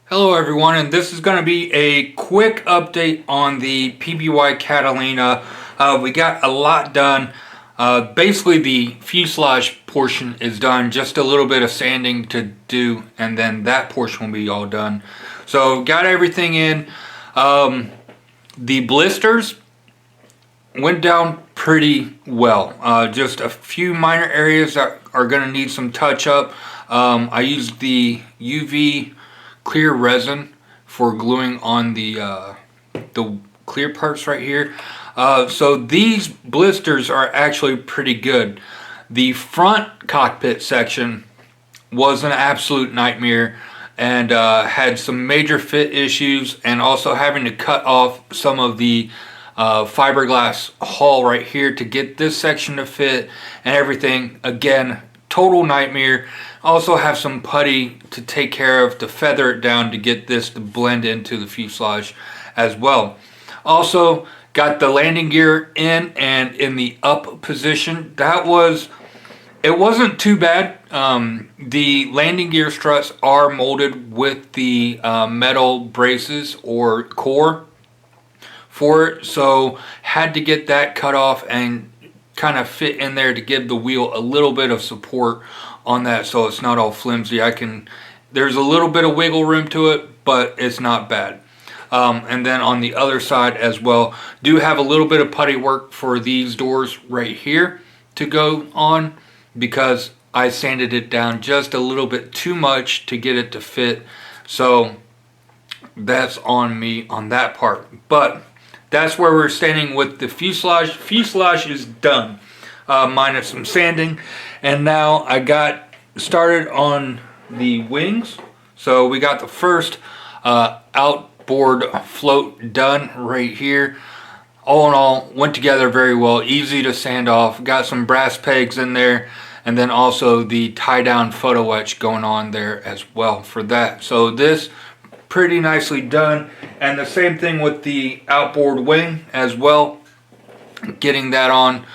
Hello everyone, and this is going to be a quick update on the PBY Catalina. We got a lot done. Basically the fuselage portion is done, just a little bit of sanding to do, and then that portion will be all done. So got everything in. The blisters went down pretty well. Just a few minor areas that are going to need some touch up. I used the UV clear resin for gluing on the clear parts right here. So these blisters are actually pretty good. The front cockpit section was an absolute nightmare and had some major fit issues, and also having to cut off some of the fiberglass hull right here to get this section to fit and everything. Again, total nightmare. Also have some putty to take care of to feather it down to get this to blend into the fuselage as well. Also got the landing gear in and in the up position. It wasn't too bad. The landing gear struts are molded with the metal braces or core for it, so had to get that cut off and kind of fit in there to give the wheel a little bit of support on that, so it's not all flimsy. There's a little bit of wiggle room to it, but it's not bad. And then on the other side as well, do have a little bit of putty work for these doors right here to go on, because I sanded it down just a little bit too much to get it to fit. So that's on me on that part. But that's where we're standing with the fuselage. Fuselage is done, minus some sanding. And now I got started on the wings. So we got the first outboard float done right here. All in all, went together very well. Easy to sand off. Got some brass pegs in there. And then also the tie-down photo etch going on there as well for that. So this pretty nicely done. And the same thing with the outboard wing as well. Getting that on.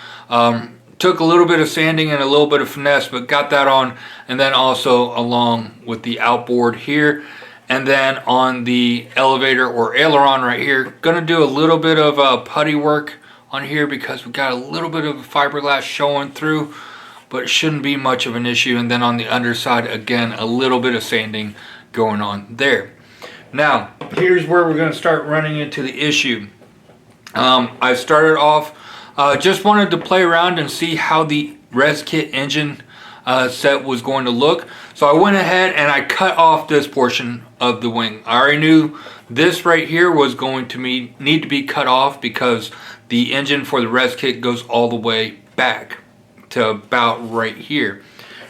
Took a little bit of sanding and a little bit of finesse, but got that on. And then also along with the outboard here. And then on the elevator or aileron right here, gonna do a little bit of putty work on here because we got a little bit of fiberglass showing through, but it shouldn't be much of an issue. And then on the underside, again, a little bit of sanding going on there. Now, here's where we're gonna start running into the issue. I started off, just wanted to play around and see how the res kit engine set was going to look. So I went ahead and I cut off this portion of the wing. I already knew this right here was going to need to be cut off because the engine for the res kit goes all the way back to about right here.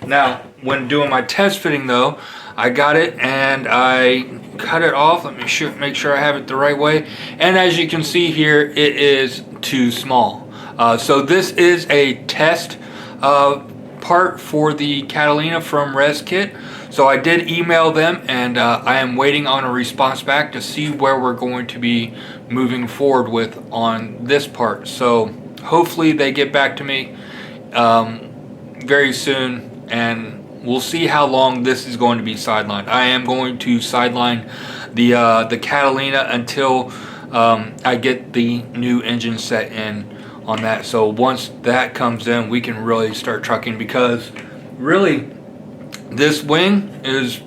Now, when doing my test fitting though, I got it and I cut it off. Let me make sure I have it the right way. And as you can see here, it is too small. So this is a test part for the Catalina from ResKit. So I did email them, and I am waiting on a response back to see where we're going to be moving forward with on this part. So hopefully they get back to me very soon, and we'll see how long this is going to be sidelined. I am going to sideline the Catalina until I get the new engine set in on that. So once that comes in, we can really start trucking, because really this wing is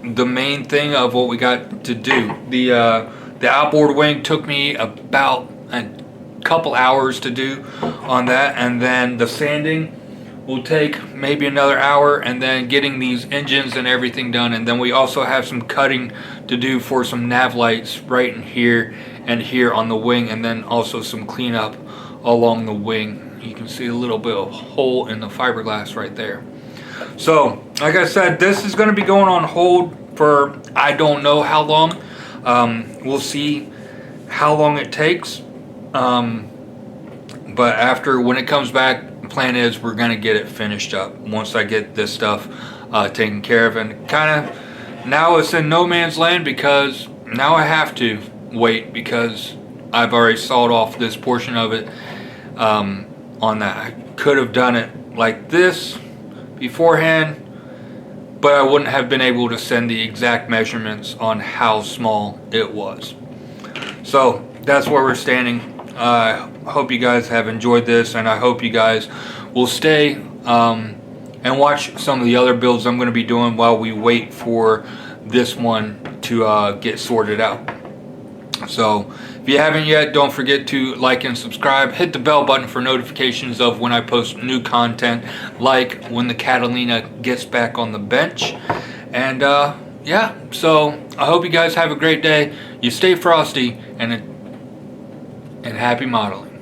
the main thing of what we got to do. The outboard wing took me about a couple hours to do on that, and then the sanding will take maybe another hour, and then getting these engines and everything done. And then we also have some cutting to do for some nav lights right in here and here on the wing, and then also some cleanup along the wing. You can see a little bit of hole in the fiberglass right there. So like I said, this is going to be going on hold for I don't know how long. We'll see how long it takes, but after, when it comes back, the plan is we're going to get it finished up once I get this stuff taken care of. And kind of now it's in no man's land, because now I have to wait, because I've already sawed off this portion of it on that. I could have done it like this beforehand, but I wouldn't have been able to send the exact measurements on how small it was. So that's where we're standing. I hope you guys have enjoyed this, and I hope you guys will stay and watch some of the other builds I'm going to be doing while we wait for this one to get sorted out. So if you haven't yet, don't forget to like and subscribe. Hit the bell button for notifications of when I post new content, like when the Catalina gets back on the bench. And yeah, so I hope you guys have a great day. You stay frosty, and happy modeling.